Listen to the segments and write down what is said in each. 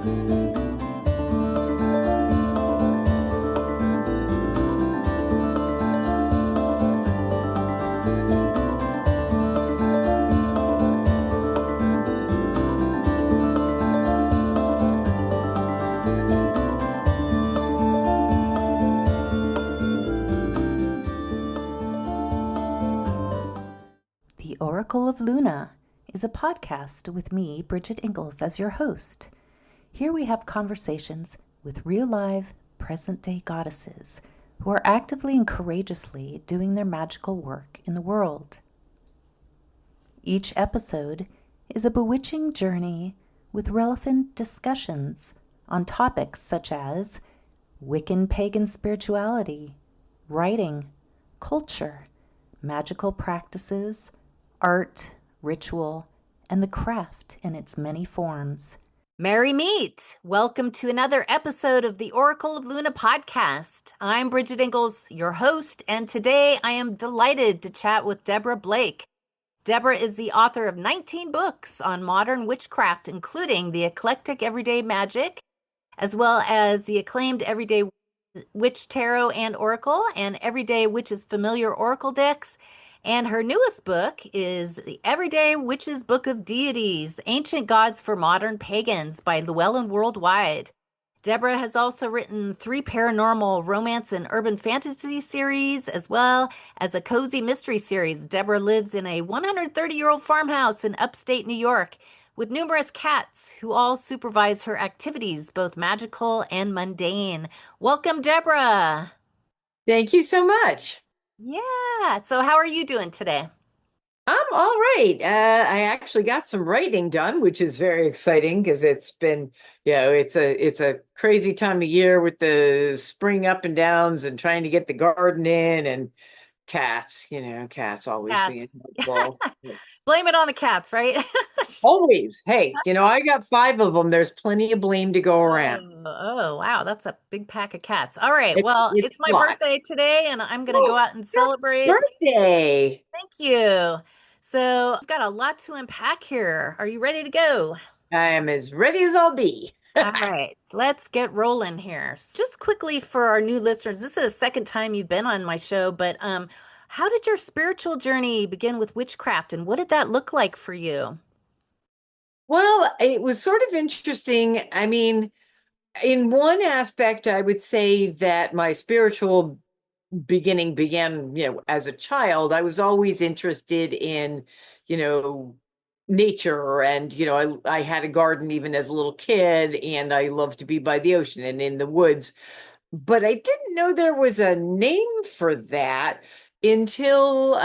The Oracle of Luna is a podcast with me, Bridget Engels, as your host. Here we have conversations with real live, present-day goddesses who are actively and courageously doing their magical work in the world. Each episode is a bewitching journey with relevant discussions on topics such as Wiccan pagan spirituality, writing, culture, magical practices, art, ritual, and the craft in its many forms. Merry meet! Welcome to another episode of the Oracle of Luna podcast. I'm Bridget Engels, your host, and today I am delighted to chat with Deborah Blake. Deborah is the author of 19 books on modern witchcraft, including the Eclectic Everyday Magic, as well as the acclaimed Everyday Witch Tarot and Oracle, and Everyday Witches Familiar Oracle decks. And her newest book is The Everyday Witches Book of Deities, Ancient Gods for Modern Pagans by LLewellyn Worldwide. Deborah has also written 3 paranormal romance and urban fantasy series, as well as a cozy mystery series. Deborah lives in a 130-year-old farmhouse in upstate New York with numerous cats who all supervise her activities, both magical and mundane. Welcome, Deborah. Thank you so much. Yeah. So how are you doing today? I'm all right. I actually got some writing done, which is very exciting because it's been, it's a crazy time of year with the spring up and downs and trying to get the garden in and cats, cats always being helpful. Blame it on the cats, right? Always. Hey, I got 5 of them. There's plenty of blame to go around. Oh, wow. That's a big pack of cats. All right. It's my a lot. birthday today, and I'm going to go out and celebrate. Birthday. Thank you. So I've got a lot to unpack here. Are you ready to go? I am as ready as I'll be. All right, let's get rolling here. Just quickly for our new listeners, this is the second time you've been on my show, but how did your spiritual journey begin with witchcraft, and what did that look like for you? Well, it was sort of interesting. I mean, in one aspect, I would say that my spiritual beginning began, as a child. I was always interested in, nature, and I had a garden even as a little kid, and I loved to be by the ocean and in the woods, but I didn't know there was a name for that until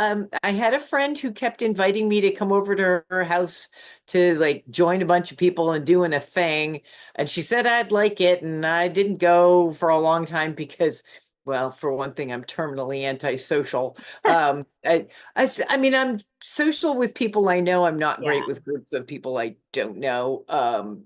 I had a friend who kept inviting me to come over to her house to like join a bunch of people and doing a thing, and she said I'd like it, and I didn't go for a long time because, well, for one thing, I'm terminally antisocial. I mean, I'm social with people I know. I'm not great with groups of people I don't know,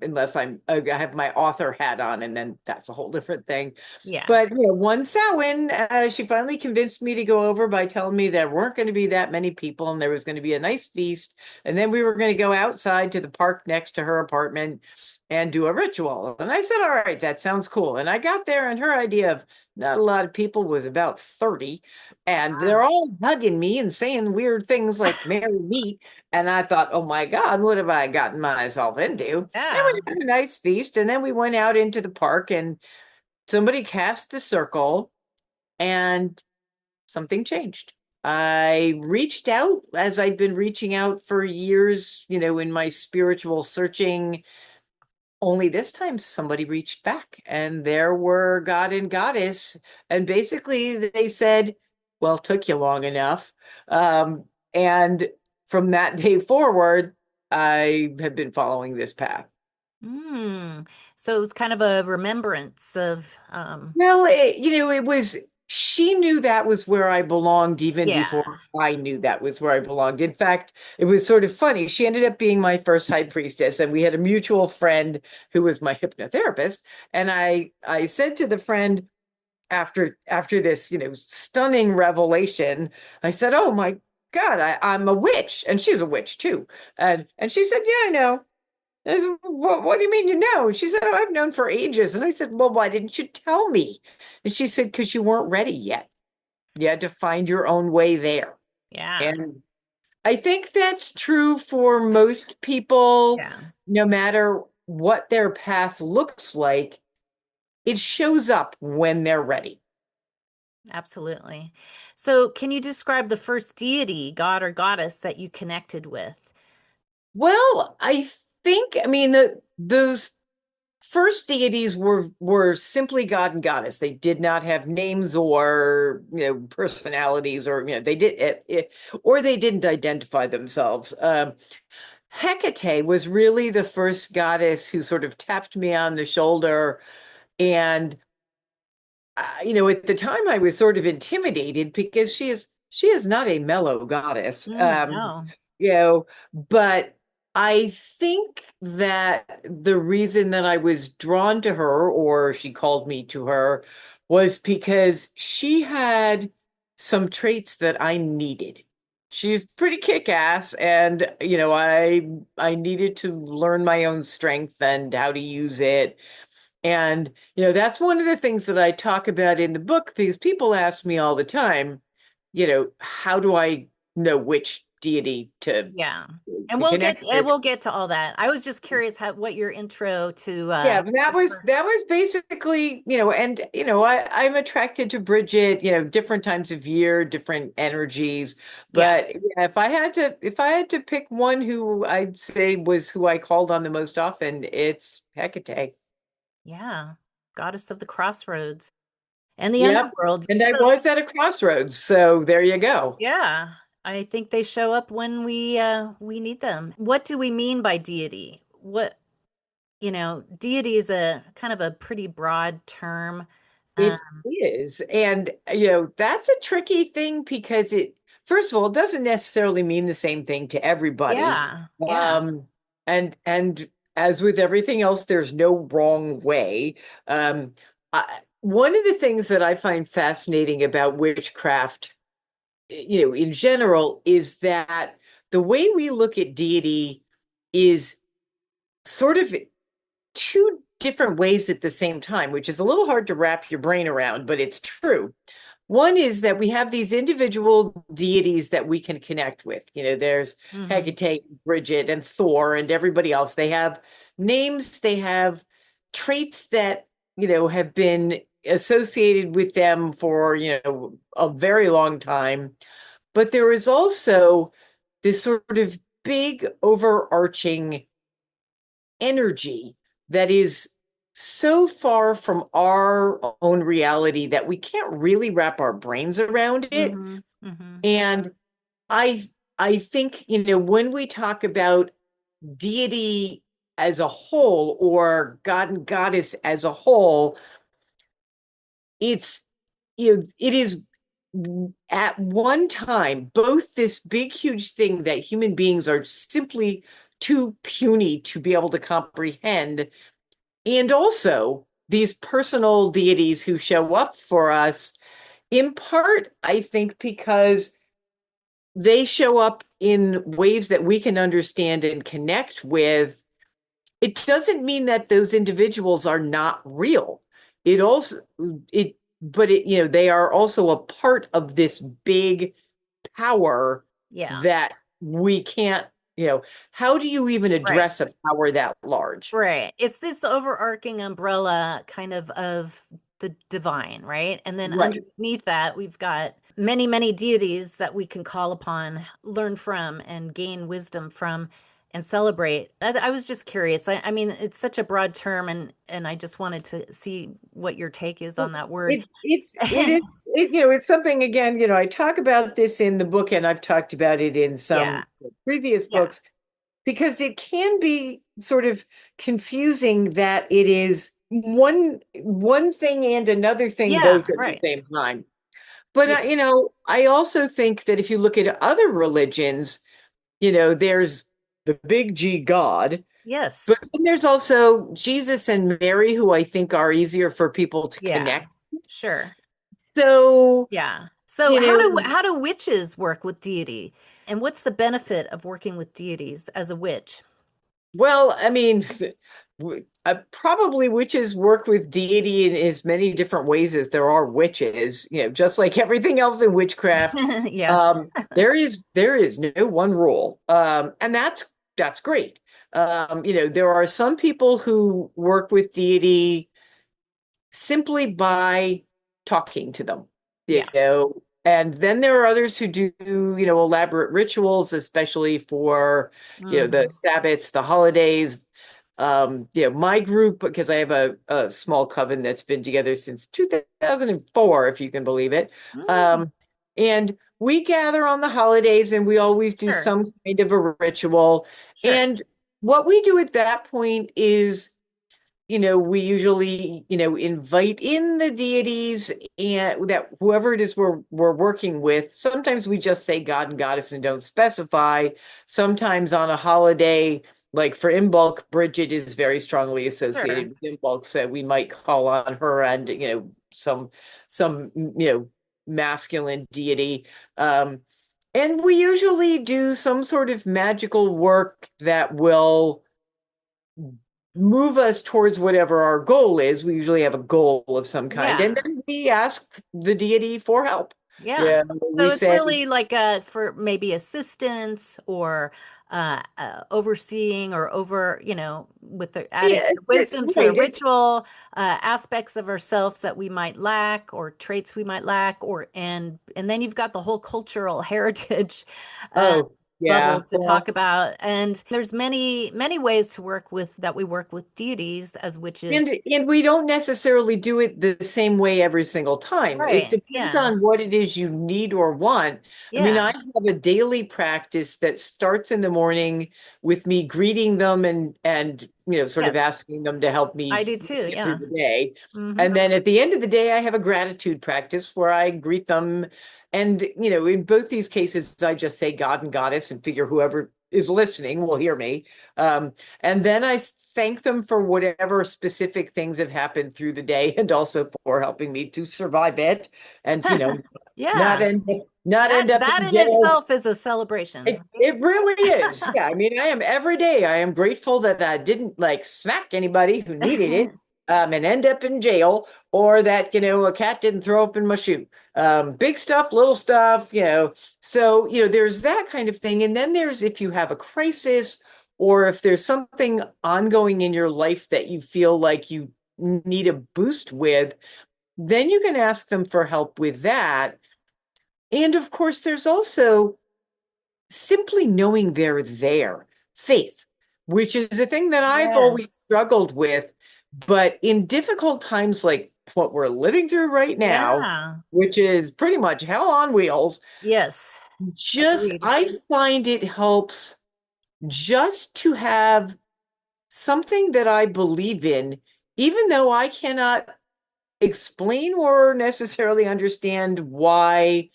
unless I have my author hat on, and then that's a whole different thing. Yeah. But one Samhain, she finally convinced me to go over by telling me there weren't going to be that many people, and there was going to be a nice feast, and then we were going to go outside to the park next to her apartment and do a ritual. And I said, all right, that sounds cool. And I got there, and her idea of not a lot of people was about 30, and they're all hugging me and saying weird things like "marry me," and I thought, oh my God, what have I gotten myself into? Yeah. And we had a nice feast, and then we went out into the park, and somebody cast the circle, and something changed. I reached out, as I'd been reaching out for years, in my spiritual searching. Only this time somebody reached back, and there were God and Goddess. And basically they said, well, it took you long enough. And from that day forward, I have been following this path. So it was kind of a remembrance of... Well, it was... She knew that was where I belonged even before I knew that was where I belonged. In fact, it was sort of funny. She ended up being my first high priestess, and we had a mutual friend who was my hypnotherapist. And I said to the friend after this, stunning revelation, I said, "Oh my God, I'm a witch," and she's a witch too. And she said, "Yeah, I know." I said, what do you mean you know? She said, oh, I've known for ages. And I said, well, why didn't you tell me? And she said, because you weren't ready yet. You had to find your own way there. Yeah. And I think that's true for most people, Yeah. no matter what their path looks like, it shows up when they're ready. Absolutely. So, can you describe the first deity, god or goddess, that you connected with? Well, I mean, those first deities were simply god and goddess. They did not have names or personalities, or they did or they didn't identify themselves. Hecate was really the first goddess who sort of tapped me on the shoulder, and at the time I was sort of intimidated because she is not a mellow goddess. No. But I think that the reason that I was drawn to her, or she called me to her, was because she had some traits that I needed. She's pretty kick-ass, and I needed to learn my own strength and how to use it. And that's one of the things that I talk about in the book, because people ask me all the time, how do I know which deity to Yeah. And to connect with? we'll get to all that. I was just curious what your intro to Yeah, but that to was per- that was basically, and I'm attracted to Bridget, different times of year, different energies. yeah. But yeah, if I had to pick one who I'd say was who I called on the most often, it's Hecate. Yeah. Goddess of the crossroads and the Yep. underworld. And I So, was at a crossroads, so there you go. yeah, I think they show up when we need them. What do we mean by deity? Deity is a kind of a pretty broad term. It Um, is. And, that's a tricky thing because first of all, it doesn't necessarily mean the same thing to everybody. yeah. Yeah. Um, and as with everything else, there's no wrong way. One of the things that I find fascinating about witchcraft, in general, is that the way we look at deity is sort of two different ways at the same time, which is a little hard to wrap your brain around, but it's true. One is that we have these individual deities that we can connect with. There's Hmm. Hecate, Bridget, and Thor, and everybody else. They have names, they have traits that, have been associated with them for, a very long time. But there is also this sort of big overarching energy that is so far from our own reality that we can't really wrap our brains around it. Hmm. Hmm. And I I think, when we talk about deity as a whole, or god and goddess as a whole, it's it is at one time both this big huge thing that human beings are simply too puny to be able to comprehend, and also these personal deities who show up for us, in part, I think, because they show up in ways that we can understand and connect with. It doesn't mean that those individuals are not real. It also, it, but they are also a part of this big power Yeah. that we can't, how do you even Right. address a power that large? Right. It's this overarching umbrella kind of the divine, right? And then Right. underneath that, we've got many, many deities that we can call upon, learn from, and gain wisdom from and celebrate. I was just curious. I mean, it's such a broad term, and I just wanted to see what your take is on that word. It's something, again, I talk about this in the book, and I've talked about it in Yeah. some previous Yeah. books, because it can be sort of confusing that it is one thing and another thing Yeah. both at the Right. same time. But Yeah. I also think that if you look at other religions, there's the big G God, Yes. but then there's also Jesus and Mary, who I think are easier for people to Yeah. connect. Sure. So, Yeah. So you know, how do witches work with deity? And what's the benefit of working with deities as a witch? Well, I mean, probably witches work with deity in as many different ways as there are witches, just like everything else in witchcraft. Yes. There is no one rule. And that's great. There are some people who work with deity simply by talking to them, Yeah. and then there are others who do, elaborate rituals, especially for, the Hmm. Sabbats, the holidays. My group, because I have a small coven that's been together since 2004, if you can believe it. Mm, Um, and we gather on the holidays and we always do sure. some kind of a ritual. Sure. And what we do at that point is, we usually, invite in the deities and that whoever it is we're working with. Sometimes we just say God and Goddess and don't specify. Sometimes on a holiday, like for Imbolc, Bridget is very strongly associated Sure. with Imbolc, so we might call on her and, some masculine deity. And we usually do some sort of magical work that will move us towards whatever our goal is. We usually have a goal of some kind, and Yeah. then we ask the deity for help. Yeah. Yeah, So we it's say, really like for maybe assistance or overseeing or with the adding yeah, wisdom to the right. ritual, aspects of ourselves that we might lack or traits we might lack, or and then you've got the whole cultural heritage uh, Oh, bubble yeah. to talk Well, about. And there's many ways to work with that we work with deities as witches. and we don't necessarily do it the same way every single time. It Right. depends Yeah. on what it is you need or want. I mean, Yeah. I have a daily practice that starts in the morning with me greeting them and sort of Yes. asking them to help I me do too. get through Yeah. the day. Hmm. And then at the end of the day, I have a gratitude practice where I greet them. And, in both these cases, I just say God and Goddess and figure whoever is listening will hear me. Um, and then I thank them for whatever specific things have happened through the day and also for helping me to survive it and, not Yeah. end not That end up that in in jail. itself is a celebration, It really is. Yeah. I mean, I am every day. I am grateful that I didn't like smack anybody who needed right? it, and end up in jail, or that, a cat didn't throw up in my shoe. Big stuff, little stuff. So, there's that kind of thing. And then there's if you have a crisis or if there's something ongoing in your life that you feel like you need a boost with, then you can ask them for help with that. And of course, there's also simply knowing they're there, faith, which is a thing that I've always Yes. struggled with. But in difficult times like what we're living through right now, Yeah. which is pretty much hell on wheels, Yes. just Agreed. I find it helps just to have something that I believe in, even though I cannot explain or necessarily understand why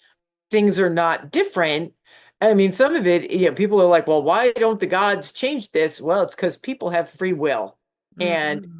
things are not different. I mean, some of it, people are like, well, why don't the gods change this? Well, it's because people have free will. And Yeah.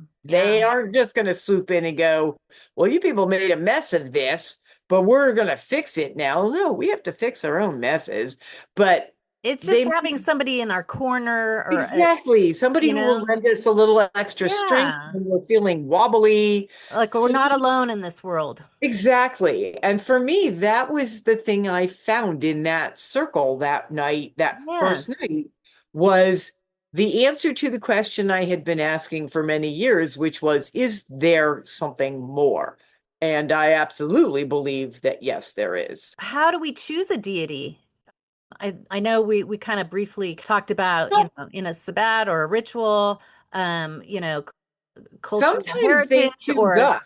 they aren't just going to swoop in and go, well, you people made a mess of this, but we're going to fix it now. No, we have to fix our own messes. But It's just they having somebody in our corner or exactly somebody you who will know, lend us a little extra strength yeah. when we're feeling wobbly. Like we're So not alone in this world. exactly. And for me, that was the thing I found in that circle that night, that first Yes. night, was the answer to the question I had been asking for many years, which was, is there something more? And I absolutely believe that yes, there is. How do we choose a deity? I know we kind of briefly talked about, Well, in a sabbat or a ritual, cultural sometimes they heritage choose or, us.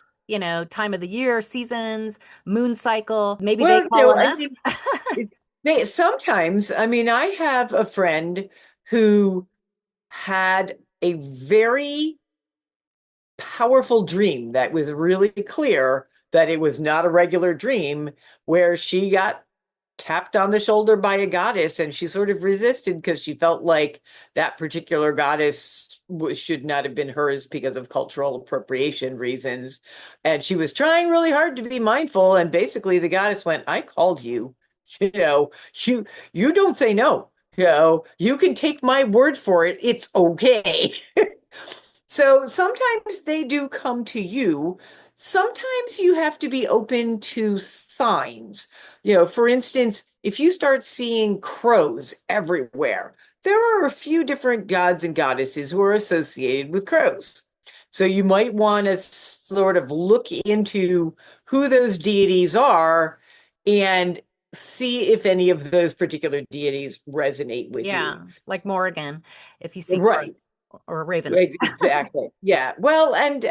time of the year, seasons, moon cycle. Maybe they Well, call on I us. mean, they sometimes, I mean, I have a friend who had a very powerful dream that was really clear that it was not a regular dream, where she got tapped on the shoulder by a goddess and she sort of resisted because she felt like that particular goddess should not have been hers because of cultural appropriation reasons. And she was trying really hard to be mindful. And basically the goddess went, I called you, you know, you don't say no. You can take my word for it. It's okay. So sometimes they do come to you. Sometimes you have to be open to signs. For instance, if you start seeing crows everywhere, there are a few different gods and goddesses who are associated with crows. So you might want to sort of look into who those deities are and see if any of those particular deities resonate with you. Yeah, like Morrigan, if you see Right. crows or ravens. Exactly. Yeah. Well, and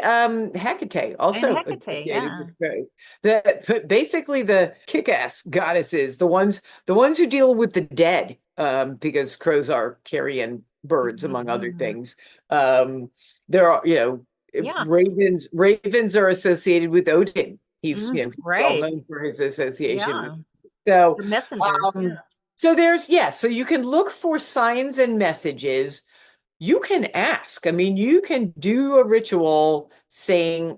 Hecate And also Hecate, associated yeah. with crows. Basically the kick-ass goddesses, the ones who deal with the dead, because crows are carrion birds, among other Mhm. things. There are, Yeah. ravens are associated with Odin. He's, well Right. known for his association with. Yeah. So, The messengers. um, so you can look for signs and messages. You can ask. I mean, you can do a ritual saying,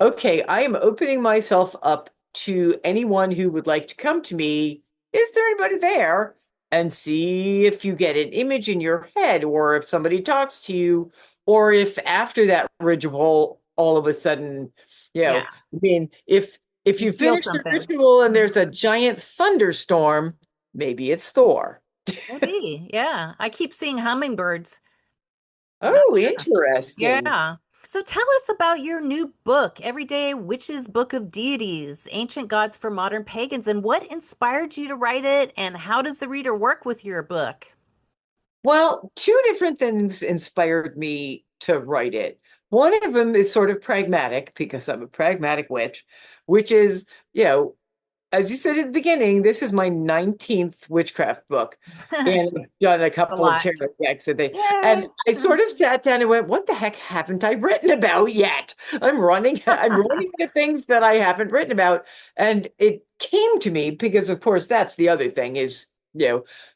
okay, I am opening myself up to anyone who would like to come to me. Is there anybody there? And see if you get an image in your head, or if somebody talks to you, or if after that ritual, all of a sudden, Yeah. I mean, if You you feel finish the something. ritual and there's a giant thunderstorm, maybe it's Thor. Maybe. Yeah. I keep seeing hummingbirds. Not Oh, sure. interesting. Yeah. So tell us about your new book, Everyday Witches Book of Deities, Ancient Gods for Modern Pagans, and what inspired you to write it, and how does the reader work with your book? Well, two different things inspired me to write it. One of them is sort of pragmatic because I'm a pragmatic witch, which is, as you said at the beginning, this is my 19th witchcraft book. And I've done a A couple of lot. tarot decks and things. And Yay. I sort of sat down and went, what the heck haven't I written about yet? I'm running into things that I haven't written about. And it came to me because, of course, that's the other thing is,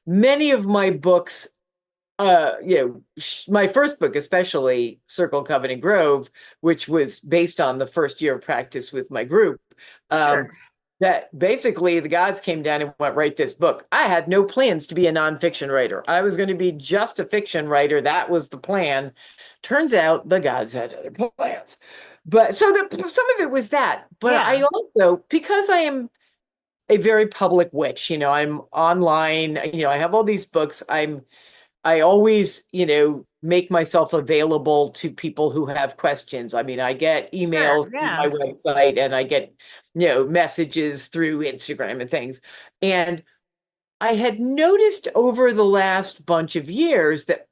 many of my books, my first book, especially Circle Covenant Grove, which was based on the first year of practice with my group, um, Sure. that basically the gods came down and went, write this book. I had no plans to be a nonfiction writer. I was going to be just a fiction writer. That was the plan. Turns out the gods had other plans. But so some of it was that. But I Yeah. also, because I am a very public witch, I'm online, I have all these books. I always, make myself available to people who have questions. I mean, I get Sure. emails through my Yeah. website and I get, messages through Instagram and things. And I had noticed over the last bunch of years that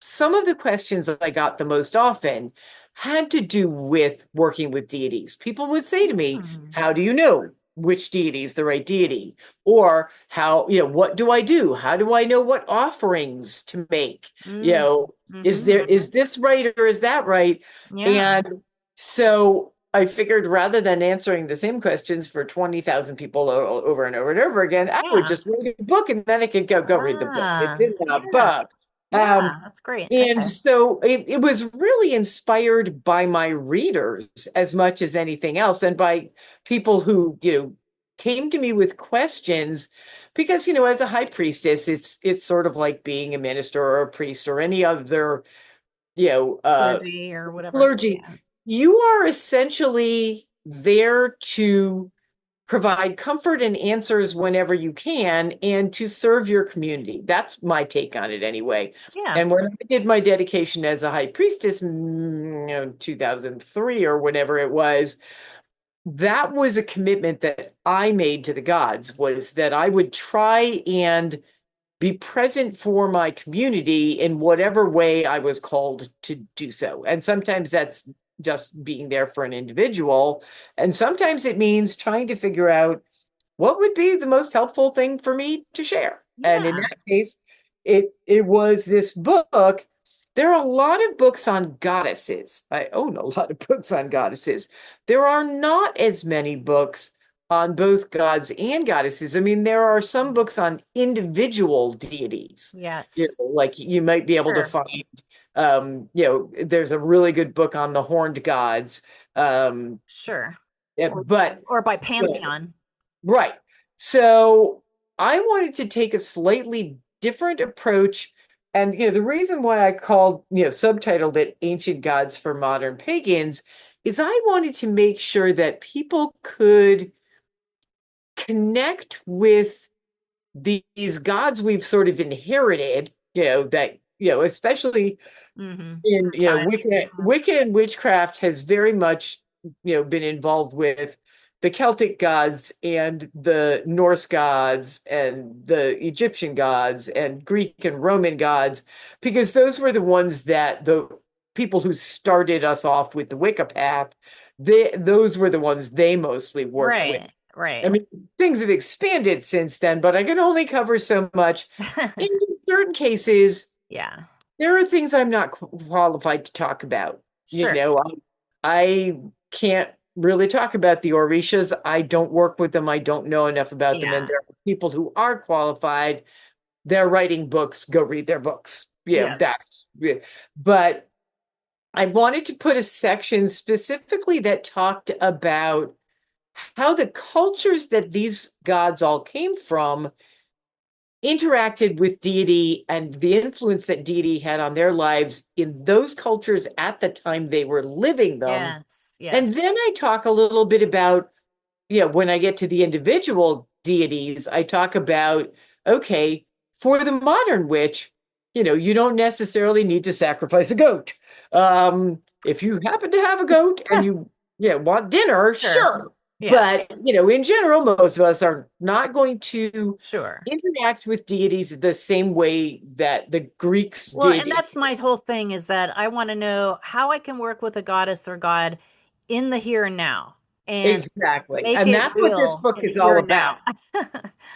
some of the questions that I got the most often had to do with working with deities. People would say to me, Hmm. how do you know which deity is the right deity? Or what do I do? How do I know what offerings to make? Mm. Is Hmm. this right or is that right? Yeah. And so I figured rather than answering the same questions for 20,000 people over and over and over again, I would Yeah. just read a book and then I could go read the book. It's in the Yeah. book. Um, Yeah. That's great. and Okay. so it was really inspired by my readers as much as anything else, and by people who, came to me with questions, because, as a high priestess, it's sort of like being a minister or a priest or any other, you know, uh, Clergy or whatever. clergy. Yeah. You are essentially there to provide comfort and answers whenever you can and to serve your community. That's my take on it anyway. Yeah. And when I did my dedication as a high priestess, 2003 or whenever it was, that was a commitment that I made to the gods, was that I would try and be present for my community in whatever way I was called to do so. And sometimes that's just being there for an individual. And sometimes it means trying to figure out what would be the most helpful thing for me to share. And in Yeah. that case, it was this book. There are a lot of books on goddesses. I own a lot of books on goddesses. There are not as many books on both gods and goddesses. I mean, there are some books on individual deities. Yes. Like you might be able to Sure. find, there's a really good book on the horned gods. Um, Sure. yeah, Or but or by you know, Pantheon. right. So I wanted to take a slightly different approach. And, the reason why I called, subtitled it Ancient Gods for Modern Pagans is I wanted to make sure that people could connect with these gods we've sort of inherited, that, especially in, Through time. Wicca and witchcraft has very much, been involved with the Celtic gods and the Norse gods and the Egyptian gods and Greek and Roman gods, because those were the ones that the people who started us off with the Wicca path, those were the ones they mostly worked with. Right. I mean, things have expanded since then, but I can only cover so much. In certain cases, Yeah. there are things I'm not qualified to talk about. Sure. I can't really talk about the Orishas. I don't work with them. I don't know enough about them. Yeah. And there are people who are qualified. They're writing books. Go read their books. Yes. But I wanted to put a section specifically that talked about how the cultures that these gods all came from interacted with deity and the influence that deity had on their lives in those cultures at the time they were living them. Yes. And then I talk a little bit about, when I get to the individual deities, I talk about, okay, for the modern witch, you don't necessarily need to sacrifice a goat. If you happen to have a goat and you want dinner, sure. Yeah. But, in general, most of us are not going to Sure. interact with deities the same way that the Greeks Well, did. and that's my whole thing is that I want to know how I can work with a goddess or god in the here and now and Exactly. make And it that's what this real book in the is all here and about. now.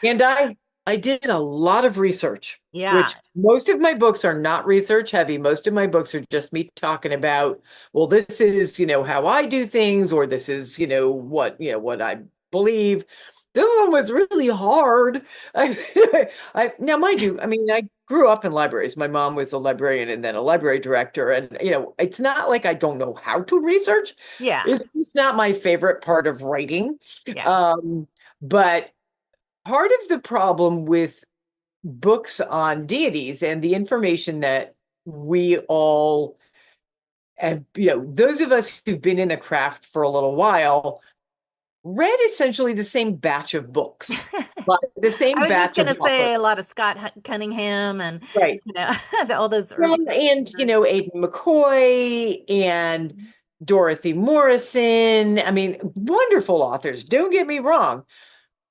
And I did a lot of research, Yeah. which most of my books are not research heavy. Most of my books are just me talking about, well, this is, how I do things, or this is, what I believe. This one was really hard. Now, mind you, I mean, I grew up in libraries. My mom was a librarian and then a library director. And, it's not like I don't know how to research. Yeah. It's not my favorite part of writing. Yeah. But part of the problem with books on deities and the information that we all have, those of us who've been in the craft for a little while read essentially the same batch of books, but the same I was just batch going of to say authors. a lot of Scott Cunningham and Right. all those Well, early and, Aidan McCoy and Dorothy Morrison. I mean, wonderful authors, don't get me wrong.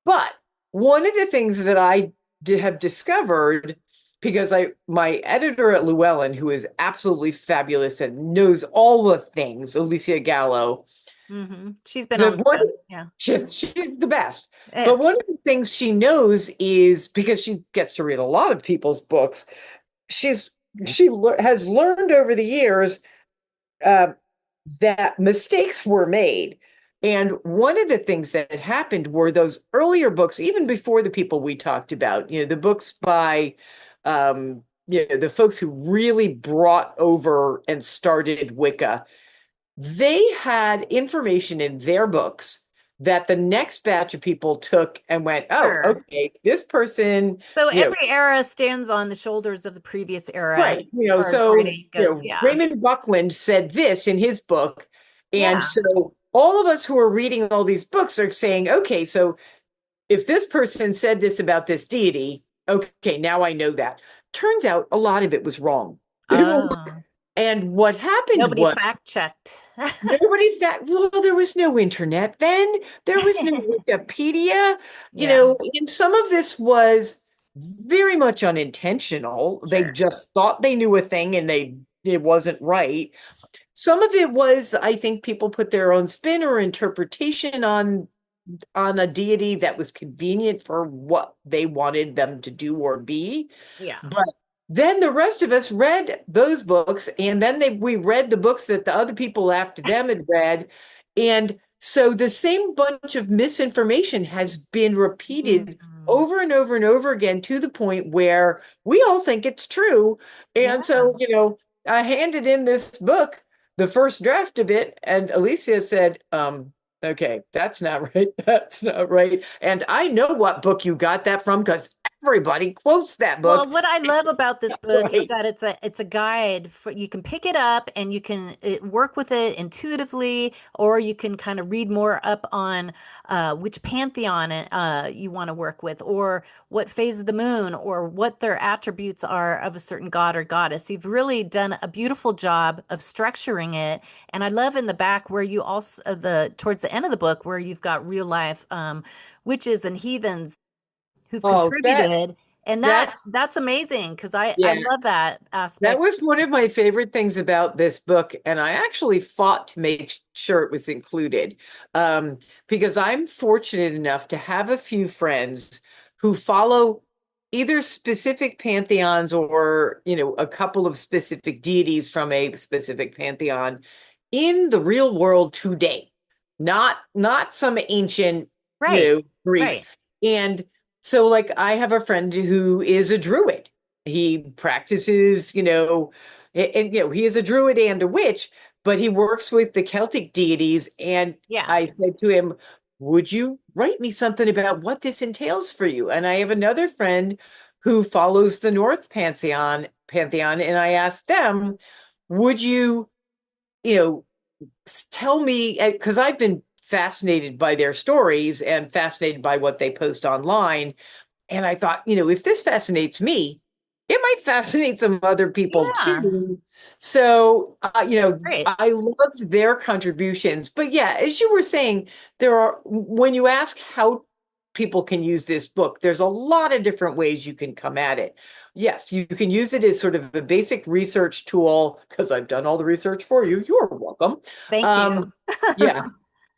But one of the things that I have discovered, because my editor at Llewellyn, who is absolutely fabulous and knows all the things, Alicia Gallo, She's been the on the one, show. Yeah. she's the best. Yeah. But one of the things she knows is, because she gets to read a lot of people's books, she has learned over the years that mistakes were made. And one of the things that had happened were those earlier books, even before the people we talked about, the books by, the folks who really brought over and started Wicca, they had information in their books that the next batch of people took and went, oh, Sure. okay, this person. So every era stands on the shoulders of the previous era. Right. As So writing goes, yeah. Raymond Buckland said this in his book. And Yeah. so all of us who are reading all these books are saying, okay, so if this person said this about this deity, okay, now I know that. Turns out a lot of it was wrong. And what happened Nobody was fact checked. well, there was no internet then. There was no Wikipedia, Yeah. and some of this was very much unintentional. They Sure. just thought they knew a thing and it wasn't right. Some of it was, I think people put their own spin or interpretation on a deity that was convenient for what they wanted them to do or be. Yeah. But then the rest of us read those books, and then we read the books that the other people after them had read. And so the same bunch of misinformation has been repeated over and over and over again, to the point where we all think it's true. And so, I handed in this book, the first draft of it, and Alicia said, Okay, that's not right. That's not right. And I know what book you got that from because everybody quotes that Well, book. what I love about this book is Right. that it's a guide for you can pick it up and you can work with it intuitively, or you can kind of read more up on which pantheon you want to work with, or what phase of the moon, or what their attributes are of a certain god or goddess. You've really done a beautiful job of structuring it, and I love in the back where you also the towards the end of the book where you've got real life witches and heathens who've Oh, contributed, and that's that's amazing because I yeah. love that That aspect. was one of my favorite things about this book, and I actually fought to make sure it was included, because I'm fortunate enough to have a few friends who follow either specific pantheons or, a couple of specific deities from a specific pantheon in the real world today, not some ancient, Right, Greek. right. And so, like, I have a friend who is a druid. He practices, he is a druid and a witch, but he works with the Celtic deities. And Yeah, I said to him, would you write me something about what this entails for you? And I have another friend who follows the North pantheon, and I asked them, would you, you know, tell me, because I've been fascinated by their stories and fascinated by what they post online. And I thought, if this fascinates me, it might fascinate some other people yeah, too. So, great. I loved their contributions. But yeah, as you were saying, when you ask how people can use this book, there's a lot of different ways you can come at it. Yes, you can use it as sort of a basic research tool because I've done all the research for you. You're welcome. Thank you. Um, yeah,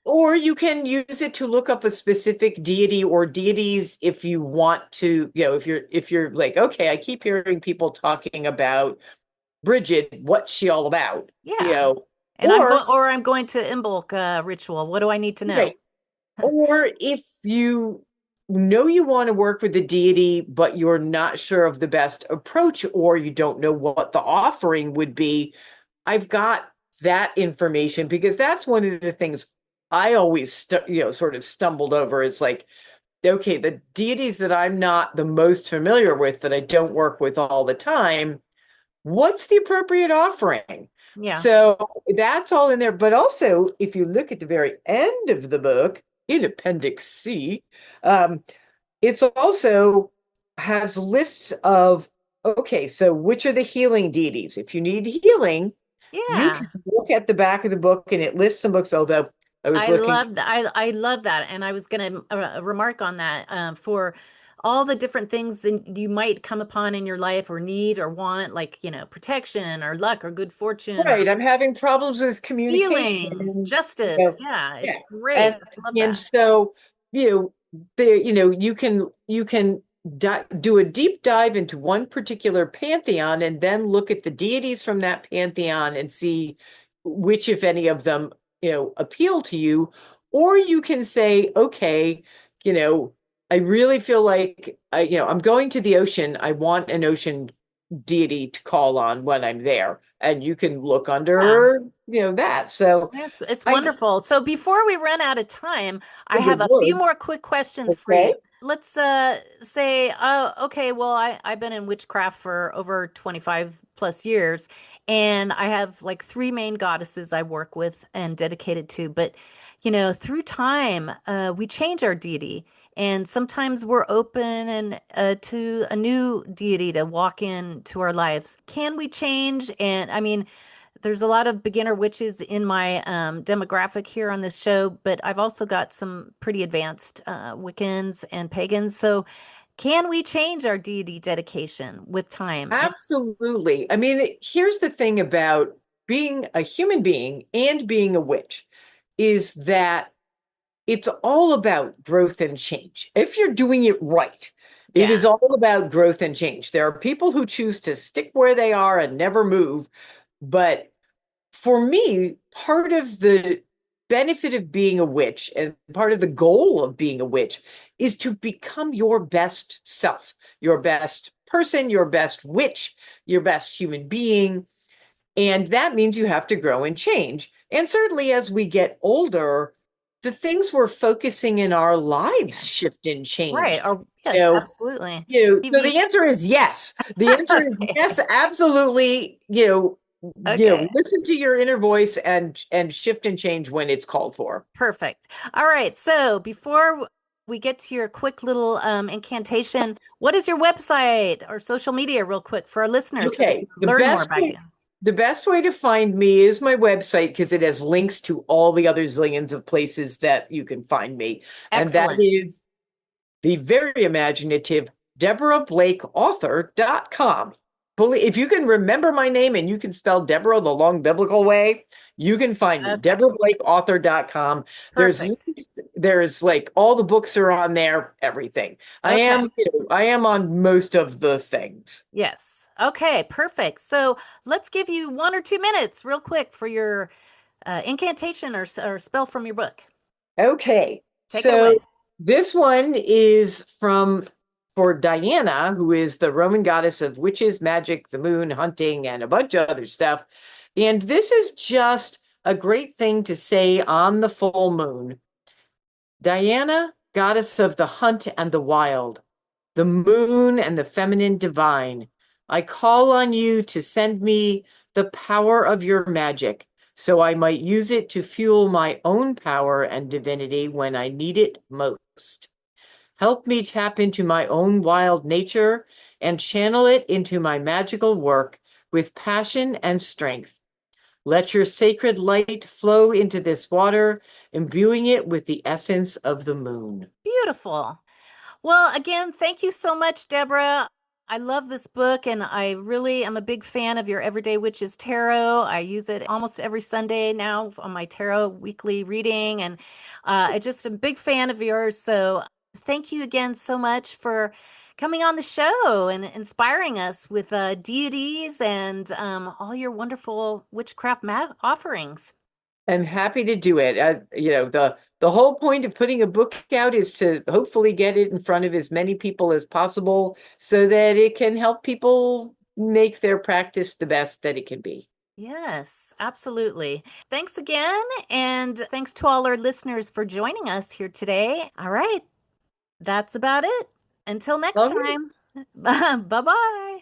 or you can use it to look up a specific deity or deities if you want to, if you're like, okay, I keep hearing people talking about Bridget, what's she all about? Yeah. And Or I'm going to Imbolc ritual. What do I need to know? right. Or if you know you want to work with the deity, but you're not sure of the best approach, or you don't know what the offering would be, I've got that information because that's one of the things I always, sort of stumbled over is like, okay, the deities that I'm not the most familiar with, that I don't work with all the time, what's the appropriate offering? Yeah. So that's all in there. But also, if you look at the very end of the book, in Appendix C, um, it's also has lists of, okay, so which are the healing deities? If you need healing, you Yeah. can look at the back of the book and it lists some books, although I was looking. I love that, and I was going to remark on that for all the different things that you might come upon in your life or need or want, like protection or luck or good fortune or Right, I'm having problems with communication. healing, And, justice. Yeah, it's yeah. great. And I love and that. so, you can do a deep dive into one particular pantheon and then look at the deities from that pantheon and see which, if any of them, appeal to you. Or you can say, okay, you know, I really feel like I'm going to the ocean. I want an ocean deity to call on when I'm there. And you can look Yeah. under, that. So It's I, wonderful. So before we run out of time, I if it have a few would, more quick questions for you. okay. Let's say, okay, well, I've been in witchcraft for over 25 plus years, and I have like three main goddesses I work with and dedicated to. But, through time, we change our deity, and sometimes we're open and to a new deity to walk into our lives. Can we change? And I mean, there's a lot of beginner witches in my demographic here on this show, but I've also got some pretty advanced Wiccans and pagans. So, can we change our deity dedication with time? And Absolutely. I mean, here's the thing about being a human being and being a witch is that it's all about growth and change. If you're doing it right, it yeah, is all about growth and change. There are people who choose to stick where they are and never move, but for me, part of the benefit of being a witch and part of the goal of being a witch is to become your best self, your best person, your best witch, your best human being. And that means you have to grow and change. And certainly as we get older, the things we're focusing in our lives shift and change. Right. Or You yes, know, absolutely. so TV. the answer is yes. The answer is Okay. yes, absolutely. Okay. Listen to your inner voice and shift and change when it's called for. Perfect. All right. So before we get to your quick little incantation, what is your website or social media, real quick, for our listeners so they Okay, can learn more about you? the best way to find me is my website because it has links to all the other zillions of places that you can find me. And that Excellent. is the very imaginative DeborahBlakeAuthor.com. If you can remember my name and you can spell Deborah the long biblical way, you can find me. Okay. DeborahBlakeAuthor.com. Perfect. There's like all the books are on there, everything. Okay. I am on most of the things. Yes. Okay. Perfect. So let's give you 1 or 2 minutes, real quick, for your incantation or spell from your book. Okay. Take it So away. this one is for Diana, who is the Roman goddess of witches, magic, the moon, hunting, and a bunch of other stuff. And this is just a great thing to say on the full moon. Diana, goddess of the hunt and the wild, the moon and the feminine divine, I call on you to send me the power of your magic so I might use it to fuel my own power and divinity when I need it most. Help me tap into my own wild nature and channel it into my magical work with passion and strength. Let your sacred light flow into this water, imbuing it with the essence of the moon. Beautiful. Well, again, thank you so much, Deborah. I love this book, and I really am a big fan of your Everyday Witches Tarot. I use it almost every Sunday now on my tarot weekly reading, and I just am a big fan of yours. So thank you again so much for coming on the show and inspiring us with deities and all your wonderful witchcraft offerings. I'm happy to do it. The whole point of putting a book out is to hopefully get it in front of as many people as possible so that it can help people make their practice the best that it can be. Yes, absolutely. Thanks again. And thanks to all our listeners for joining us here today. All right. That's about it. Until next All right. time. Bye bye.